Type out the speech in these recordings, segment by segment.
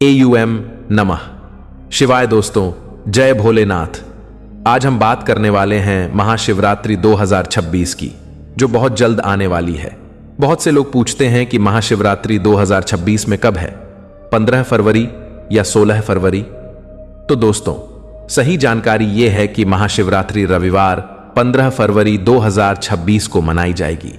AUM नमः शिवाय। दोस्तों, जय भोलेनाथ। आज हम बात करने वाले हैं महाशिवरात्रि 2026 की, जो बहुत जल्द आने वाली है। बहुत से लोग पूछते हैं कि महाशिवरात्रि 2026 में कब है, 15 फरवरी या 16 फरवरी। तो दोस्तों, सही जानकारी यह है कि महाशिवरात्रि रविवार 15 फरवरी 2026 को मनाई जाएगी।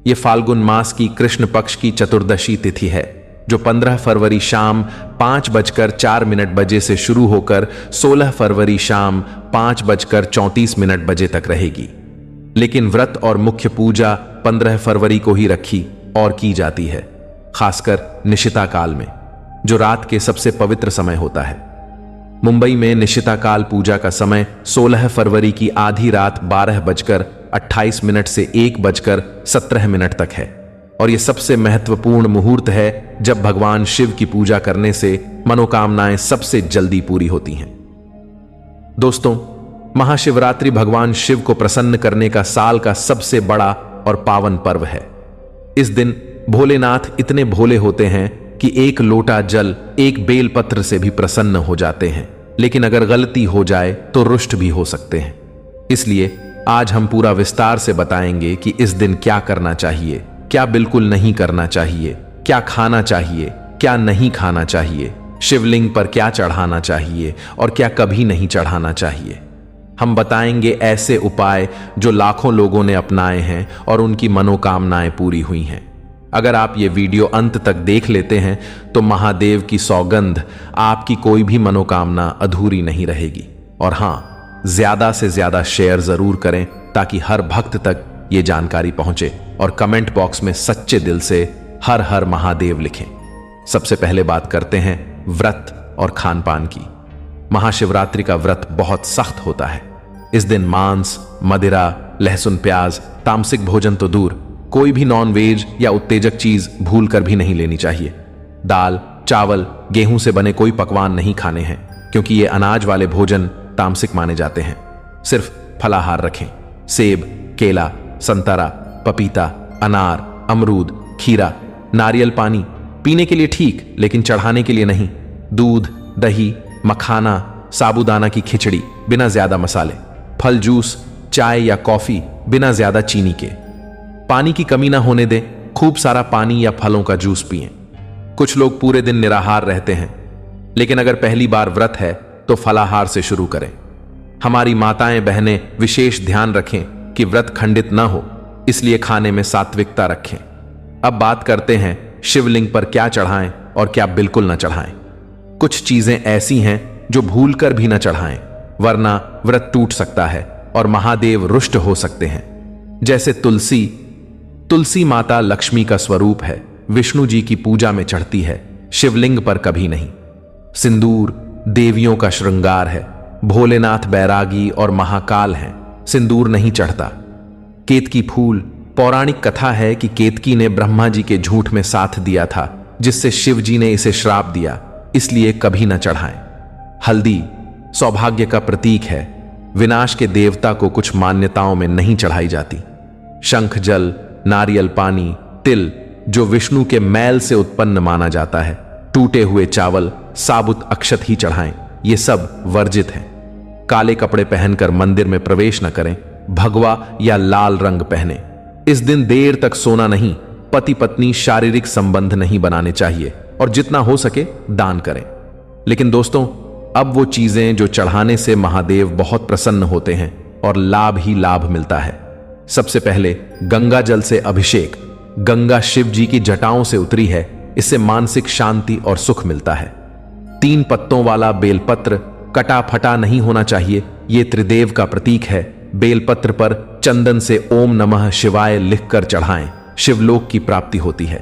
ये फाल्गुन मास की कृष्ण पक्ष की चतुर्दशी तिथि है, जो 15 फरवरी शाम 5:04 से शुरू होकर 16 फरवरी शाम 5:34 बजे तक रहेगी। लेकिन व्रत और मुख्य पूजा 15 फरवरी को ही रखी और की जाती है, खासकर निशिता काल में, जो रात के सबसे पवित्र समय होता है। मुंबई में निशिता काल पूजा का समय 16 फरवरी की आधी रात 12:28 से 1:17 तक है, और यह सबसे महत्वपूर्ण मुहूर्त है जब भगवान शिव की पूजा करने से मनोकामनाएं सबसे जल्दी पूरी होती हैं। दोस्तों, महाशिवरात्रि भगवान शिव को प्रसन्न करने का साल का सबसे बड़ा और पावन पर्व है। इस दिन भोलेनाथ इतने भोले होते हैं कि एक लोटा जल एक बेलपत्र से भी प्रसन्न हो जाते हैं, लेकिन अगर गलती हो जाए तो रुष्ट भी हो सकते हैं। इसलिए आज हम पूरा विस्तार से बताएंगे कि इस दिन क्या करना चाहिए, क्या बिल्कुल नहीं करना चाहिए, क्या खाना चाहिए, क्या नहीं खाना चाहिए, शिवलिंग पर क्या चढ़ाना चाहिए और क्या कभी नहीं चढ़ाना चाहिए। हम बताएंगे ऐसे उपाय जो लाखों लोगों ने अपनाए हैं और उनकी मनोकामनाएं पूरी हुई हैं। अगर आप ये वीडियो अंत तक देख लेते हैं तो महादेव की सौगंध, आपकी कोई भी मनोकामना अधूरी नहीं रहेगी। और हाँ, ज्यादा से ज्यादा शेयर जरूर करें ताकि हर भक्त तक ये जानकारी पहुंचे, और कमेंट बॉक्स में सच्चे दिल से हर हर महादेव लिखें। सबसे पहले बात करते हैं व्रत और खान पान की। महाशिवरात्रि का व्रत बहुत सख्त होता है। इस दिन मांस, मदिरा, लहसुन, प्याज, तामसिक भोजन तो दूर, कोई भी नॉन वेज या उत्तेजक चीज भूल कर भी नहीं लेनी चाहिए। दाल, चावल, गेहूं से बने कोई पकवान नहीं खाने हैं, क्योंकि ये अनाज वाले भोजन तामसिक माने जाते हैं। सिर्फ फलाहार रखें। सेब, केला, संतरा, पपीता, अनार, अमरूद, खीरा, नारियल पानी पीने के लिए ठीक, लेकिन चढ़ाने के लिए नहीं। दूध, दही, मखाना, साबूदाना की खिचड़ी बिना ज्यादा मसाले, फल जूस, चाय या कॉफी बिना ज्यादा चीनी के। पानी की कमी ना होने दें, खूब सारा पानी या फलों का जूस पिएं। कुछ लोग पूरे दिन निराहार रहते हैं, लेकिन अगर पहली बार व्रत है तो फलाहार से शुरू करें। हमारी माताएं बहनें विशेष ध्यान रखें कि व्रत खंडित ना हो, इसलिए खाने में सात्विकता रखें। अब बात करते हैं शिवलिंग पर क्या चढ़ाएं और क्या बिल्कुल ना चढ़ाएं। कुछ चीजें ऐसी हैं जो भूलकर भी ना चढ़ाएं, वरना व्रत टूट सकता है और महादेव रुष्ट हो सकते हैं। जैसे तुलसी। तुलसी माता लक्ष्मी का स्वरूप है, विष्णु जी की पूजा में चढ़ती है, शिवलिंग पर कभी नहीं। सिंदूर देवियों का श्रृंगार है, भोलेनाथ बैरागी और महाकाल हैं, सिंदूर नहीं चढ़ता। केतकी फूल। पौराणिक कथा है कि केतकी ने ब्रह्मा जी के झूठ में साथ दिया था, जिससे शिव जी ने इसे श्राप दिया, इसलिए कभी न चढ़ाएं। हल्दी सौभाग्य का प्रतीक है, विनाश के देवता को कुछ मान्यताओं में नहीं चढ़ाई जाती। शंख जल, नारियल पानी, तिल जो विष्णु के मैल से उत्पन्न माना जाता है, टूटे हुए चावल, साबुत अक्षत ही चढ़ाएं, ये सब वर्जित हैं। काले कपड़े पहनकर मंदिर में प्रवेश न करें, भगवा या लाल रंग पहने। इस दिन देर तक सोना नहीं, पति पत्नी शारीरिक संबंध नहीं बनाने चाहिए, और जितना हो सके दान करें। लेकिन दोस्तों, अब वो चीजें जो चढ़ाने से महादेव बहुत प्रसन्न होते हैं और लाभ ही लाभ मिलता है। सबसे पहले गंगा जल से अभिषेक। गंगा शिव जी की जटाओं से उतरी है, इससे मानसिक शांति और सुख मिलता है। 3 पत्तों वाला बेलपत्र कटा फटा नहीं होना चाहिए, यह त्रिदेव का प्रतीक है। बेलपत्र पर चंदन से ओम नमः शिवाय लिखकर चढ़ाएं, शिवलोक की प्राप्ति होती है।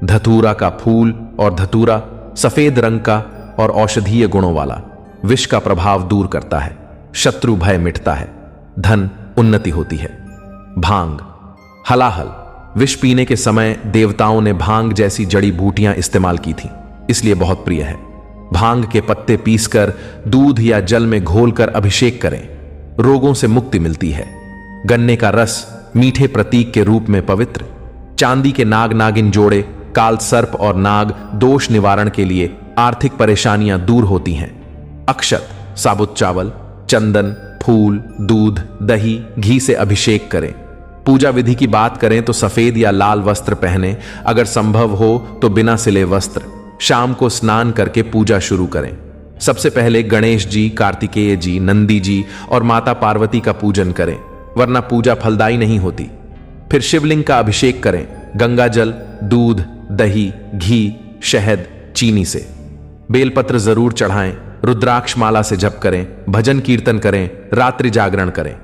धतूरा का फूल और धतूरा सफेद रंग का और औषधीय गुणों वाला, विष का प्रभाव दूर करता है, शत्रु भय मिटता है, धन उन्नति होती है। भांग। हलाहल। विष पीने के समय देवताओं ने भांग जैसी जड़ी बूटियां इस्तेमाल की थी, इसलिए बहुत प्रिय है। भांग के पत्ते पीसकर दूध या जल में घोलकर अभिषेक करें, रोगों से मुक्ति मिलती है। गन्ने का रस मीठे प्रतीक के रूप में पवित्र। चांदी के नाग नागिन जोड़े काल सर्प और नाग दोष निवारण के लिए आर्थिक परेशानियां दूर होती हैं। अक्षत, साबुत चावल, चंदन, फूल, दूध, दही, घी से अभिषेक करें। पूजा विधि की बात करें तो सफेद या लाल वस्त्र पहने, अगर संभव हो तो बिना सिले वस्त्र। शाम को स्नान करके पूजा शुरू करें। सबसे पहले गणेश जी, कार्तिकेय जी, नंदी जी और माता पार्वती का पूजन करें, वरना पूजा फलदायी नहीं होती। फिर शिवलिंग का अभिषेक करें, गंगा जल, दूध, दही, घी, शहद, चीनी से। बेलपत्र जरूर चढ़ाएं, रुद्राक्ष माला से जप करें, भजन कीर्तन करें, रात्रि जागरण करें।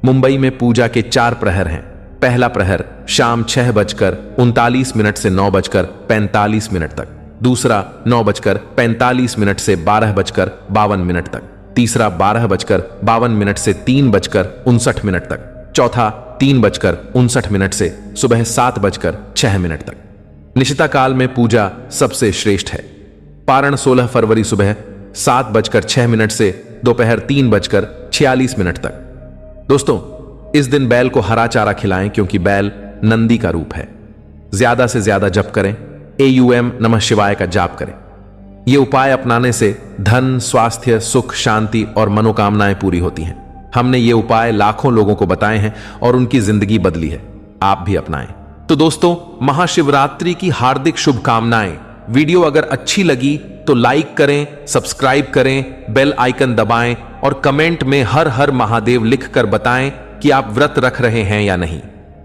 मुंबई में पूजा के 4 प्रहर हैं। पहला प्रहर शाम 6:39 से 9:45 तक, दूसरा 9:45 से 12:52 तक, तीसरा 12:52 से 3:59 तक, चौथा 3:59 से सुबह 7:06 तक। निशिता काल में पूजा सबसे श्रेष्ठ है। पारण 16 फरवरी सुबह 7:06 से दोपहर 3:46 तक। दोस्तों, इस दिन बैल को हरा चारा खिलाएं, क्योंकि बैल नंदी का रूप है। ज्यादा से ज्यादा जप करें, AUM नमः शिवाय का जाप करें। ये उपाय अपनाने से धन, स्वास्थ्य, सुख, शांति और मनोकामनाएं पूरी होती हैं। हमने ये उपाय लाखों लोगों को बताए हैं और उनकी जिंदगी बदली है। आप भी अपनाएं। तो दोस्तों, महाशिवरात्रि की हार्दिक शुभकामनाएं। वीडियो अगर अच्छी लगी तो लाइक करें, सब्सक्राइब करें, बेल आइकन दबाएं और कमेंट में हर हर महादेव लिखकर बताएं कि आप व्रत रख रहे हैं या नहीं।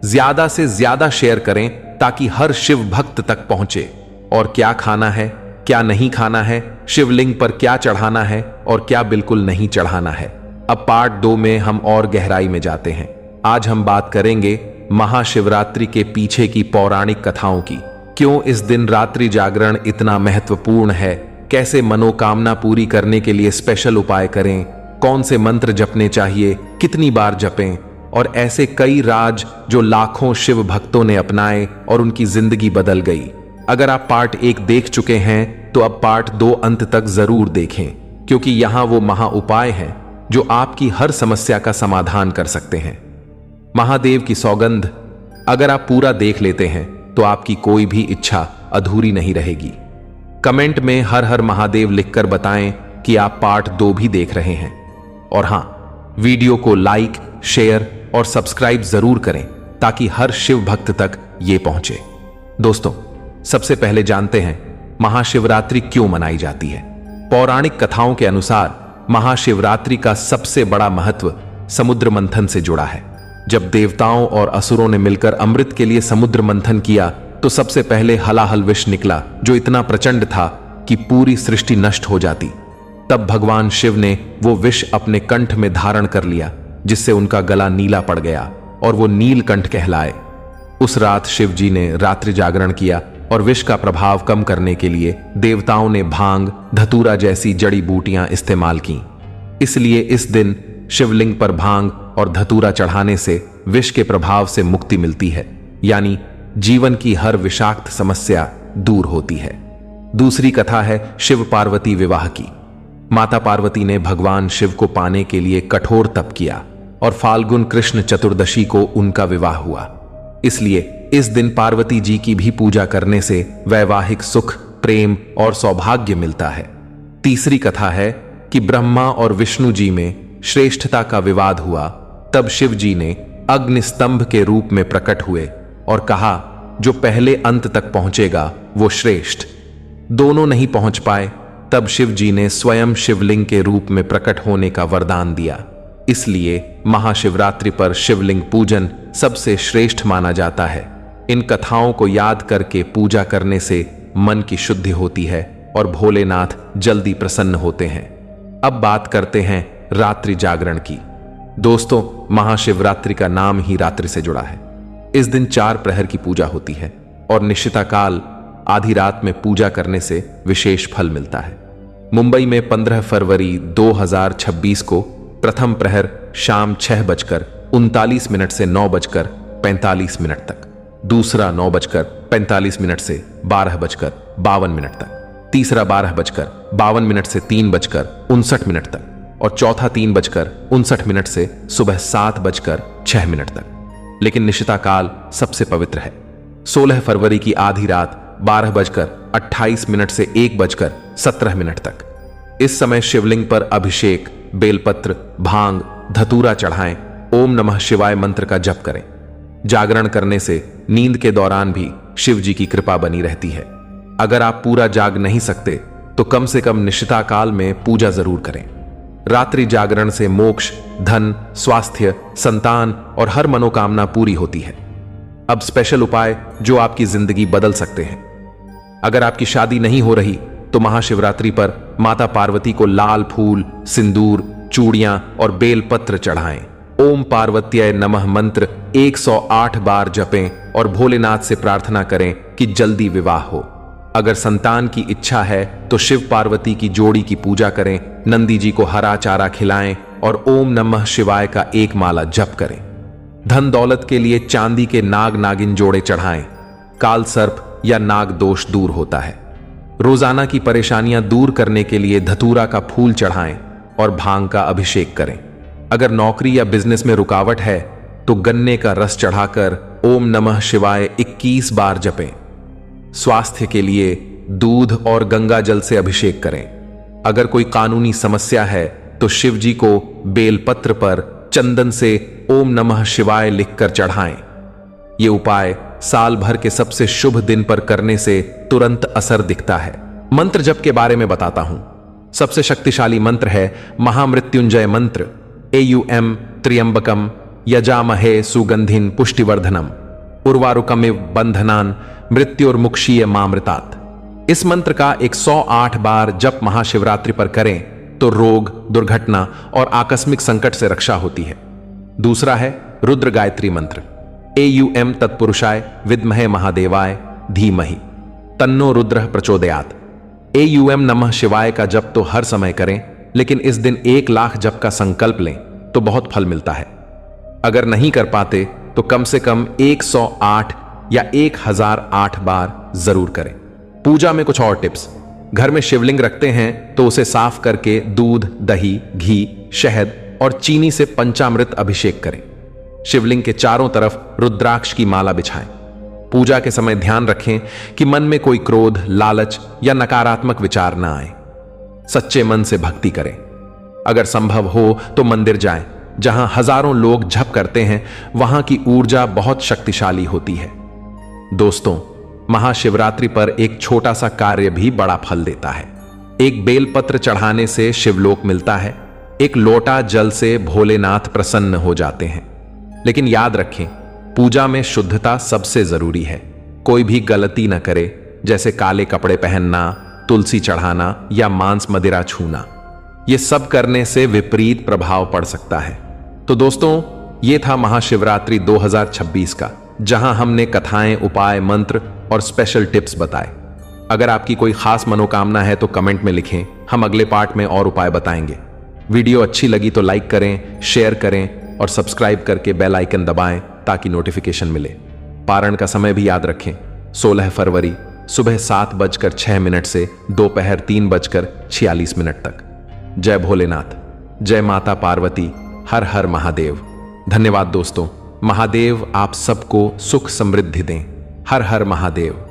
ज्यादा से ज्यादा शेयर करें ताकि हर शिव भक्त तक पहुंचे। और क्या खाना है, क्या नहीं खाना है, शिवलिंग पर क्या चढ़ाना है और क्या बिल्कुल नहीं चढ़ाना है, अब पार्ट 2 में हम और गहराई में जाते हैं। आज हम बात करेंगे महाशिवरात्रि के पीछे की पौराणिक कथाओं की। क्यों इस दिन रात्रि जागरण इतना महत्वपूर्ण है, कैसे मनोकामना पूरी करने के लिए स्पेशल उपाय करें, कौन से मंत्र जपने चाहिए, कितनी बार जपें, और ऐसे कई राज जो लाखों शिव भक्तों ने अपनाए और उनकी जिंदगी बदल गई। अगर आप पार्ट 1 देख चुके हैं तो अब पार्ट 2 अंत तक जरूर देखें, क्योंकि यहां वो महा उपाय हैं जो आपकी हर समस्या का समाधान कर सकते हैं। महादेव की सौगंध, अगर आप पूरा देख लेते हैं तो आपकी कोई भी इच्छा अधूरी नहीं रहेगी। कमेंट में हर हर महादेव लिखकर बताएं कि आप पार्ट 2 भी देख रहे हैं। और हां, वीडियो को लाइक, शेयर और सब्सक्राइब जरूर करें ताकि हर शिव भक्त तक ये पहुंचे। दोस्तों, सबसे पहले जानते हैं महाशिवरात्रि क्यों मनाई जाती है। पौराणिक कथाओं के अनुसार महाशिवरात्रि का सबसे बड़ा महत्व समुद्र मंथन से जुड़ा है। जब देवताओं और असुरों ने मिलकर अमृत के लिए समुद्र मंथन किया तो सबसे पहले हलाहल विष निकला, जो इतना प्रचंड था कि पूरी सृष्टि नष्ट हो जाती। तब भगवान शिव ने वो विष अपने कंठ में धारण कर लिया, जिससे उनका गला नीला पड़ गया और वो नीलकंठ कहलाए। उस रात शिव जी ने रात्रि जागरण किया और विष का प्रभाव कम करने के लिए देवताओं ने भांग, धतूरा जैसी जड़ी बूटियां इस्तेमाल की। इसलिए इस दिन शिवलिंग पर भांग और धतूरा चढ़ाने से विष के प्रभाव से मुक्ति मिलती है, यानी जीवन की हर विषाक्त समस्या दूर होती है। दूसरी कथा है शिव पार्वती विवाह की। माता पार्वती ने भगवान शिव को पाने के लिए कठोर तप किया और फाल्गुन कृष्ण चतुर्दशी को उनका विवाह हुआ। इसलिए इस दिन पार्वती जी की भी पूजा करने से वैवाहिक सुख, प्रेम और सौभाग्य मिलता है। तीसरी कथा है कि ब्रह्मा और विष्णु जी में श्रेष्ठता का विवाद हुआ। तब शिव जी ने अग्निस्तंभ के रूप में प्रकट हुए और कहा, जो पहले अंत तक पहुंचेगा वो श्रेष्ठ। दोनों नहीं पहुंच पाए। तब शिव जी ने स्वयं शिवलिंग के रूप में प्रकट होने का वरदान दिया। इसलिए महाशिवरात्रि पर शिवलिंग पूजन सबसे श्रेष्ठ माना जाता है। इन कथाओं को याद करके पूजा करने से मन की शुद्धि होती है और भोलेनाथ जल्दी प्रसन्न होते हैं। अब बात करते हैं रात्रि जागरण की। दोस्तों, महाशिवरात्रि का नाम ही रात्रि से जुड़ा है। इस दिन 4 प्रहर की पूजा होती है और निशिता काल, आधी रात में पूजा करने से विशेष फल मिलता है। मुंबई में 15 फरवरी 2026 को प्रथम प्रहर शाम 6:39 से 9:45 तक, दूसरा 9:45 से 12:52 तक, तीसरा 12:52 से 3:59 तक और चौथा 3:59 से सुबह 7:06 तक। लेकिन निशिता काल सबसे पवित्र है। 16 फरवरी की आधी रात 12:58 28 मिनट से 1:17 तक। इस समय शिवलिंग पर अभिषेक, बेलपत्र, भांग, धतूरा चढ़ाएं, ओम नमः शिवाय मंत्र का जप करें। जागरण करने से नींद के दौरान भी शिव जी की कृपा बनी रहती है। अगर आप पूरा जाग नहीं सकते तो कम से कम निशिता काल में पूजा जरूर करें। रात्रि जागरण से मोक्ष, धन, स्वास्थ्य, संतान और हर मनोकामना पूरी होती है। अब स्पेशल उपाय जो आपकी जिंदगी बदल सकते हैं। अगर आपकी शादी नहीं हो रही तो महाशिवरात्रि पर माता पार्वती को लाल फूल, सिंदूर, चूड़ियां और बेलपत्र चढ़ाएं। ओम पार्वत्याय नमः मंत्र 108 बार जपें और भोलेनाथ से प्रार्थना करें कि जल्दी विवाह हो। अगर संतान की इच्छा है तो शिव पार्वती की जोड़ी की पूजा करें, नंदी जी को हरा चारा खिलाएं और ओम नमः शिवाय का एक माला जप करें। धन दौलत के लिए चांदी के नाग नागिन जोड़े चढ़ाएं। काल सर्प या नाग दोष दूर होता है। रोजाना की परेशानियां दूर करने के लिए धतूरा का फूल चढ़ाएं और भांग का अभिषेक करें। अगर नौकरी या बिजनेस में रुकावट है तो गन्ने का रस चढ़ाकर ओम नमः शिवाय 21 बार जपें। स्वास्थ्य के लिए दूध और गंगा जल से अभिषेक करें। अगर कोई कानूनी समस्या है तो शिव जी को बेलपत्र पर चंदन से ओम नमः शिवाय लिखकर चढ़ाएं। ये उपाय साल भर के सबसे शुभ दिन पर करने से तुरंत असर दिखता है। मंत्र जप के बारे में बताता हूं। सबसे शक्तिशाली मंत्र है महामृत्युंजय मंत्र। एयुएम त्र्यंबकम यजामहे सुगंधिन पुष्टिवर्धनम उर्वारुकमिव बंधनान मृत्युर्मुक्षीय मामृतात्। इस मंत्र का 108 बार जप महाशिवरात्रि पर करें तो रोग, दुर्घटना और आकस्मिक संकट से रक्षा होती है। दूसरा है रुद्र गायत्री मंत्र। एयुएम तत्पुरुषाय विद्महे महादेवाय धीमहि तन्नो रुद्र प्रचोदयात्। एयुएम नमः शिवाय का जप तो हर समय करें, लेकिन इस दिन 1 लाख जप का संकल्प लें तो बहुत फल मिलता है। अगर नहीं कर पाते तो कम से कम 108 या 1008 बार जरूर करें। पूजा में कुछ और टिप्स। घर में शिवलिंग रखते हैं तो उसे साफ करके दूध, दही, घी, शहद और चीनी से पंचामृत अभिषेक करें। शिवलिंग के चारों तरफ रुद्राक्ष की माला बिछाएं। पूजा के समय ध्यान रखें कि मन में कोई क्रोध, लालच या नकारात्मक विचार ना आए। सच्चे मन से भक्ति करें। अगर संभव हो तो मंदिर जाएं, जहां हजारों लोग जप करते हैं। वहां की ऊर्जा बहुत शक्तिशाली होती है। दोस्तों, महाशिवरात्रि पर एक छोटा सा कार्य भी बड़ा फल देता है। एक बेलपत्र चढ़ाने से शिवलोक मिलता है। एक लोटा जल से भोलेनाथ प्रसन्न हो जाते हैं। लेकिन याद रखें, पूजा में शुद्धता सबसे जरूरी है। कोई भी गलती न करे, जैसे काले कपड़े पहनना, तुलसी चढ़ाना या मांस मदिरा छूना। यह सब करने से विपरीत प्रभाव पड़ सकता है। तो दोस्तों, यह था महाशिवरात्रि 2026 का, जहां हमने कथाएं, उपाय, मंत्र और स्पेशल टिप्स बताए। अगर आपकी कोई खास मनोकामना है तो कमेंट में लिखें, हम अगले पार्ट में और उपाय बताएंगे। वीडियो अच्छी लगी तो लाइक करें, शेयर करें और सब्सक्राइब करके बेल आइकन दबाएं ताकि नोटिफिकेशन मिले। पारण का समय भी याद रखें, 16 फरवरी सुबह 7:06 से दोपहर 3:46 तक। जय भोलेनाथ, जय माता पार्वती, हर हर महादेव। धन्यवाद दोस्तों। महादेव आप सबको सुख समृद्धि दें। हर हर महादेव।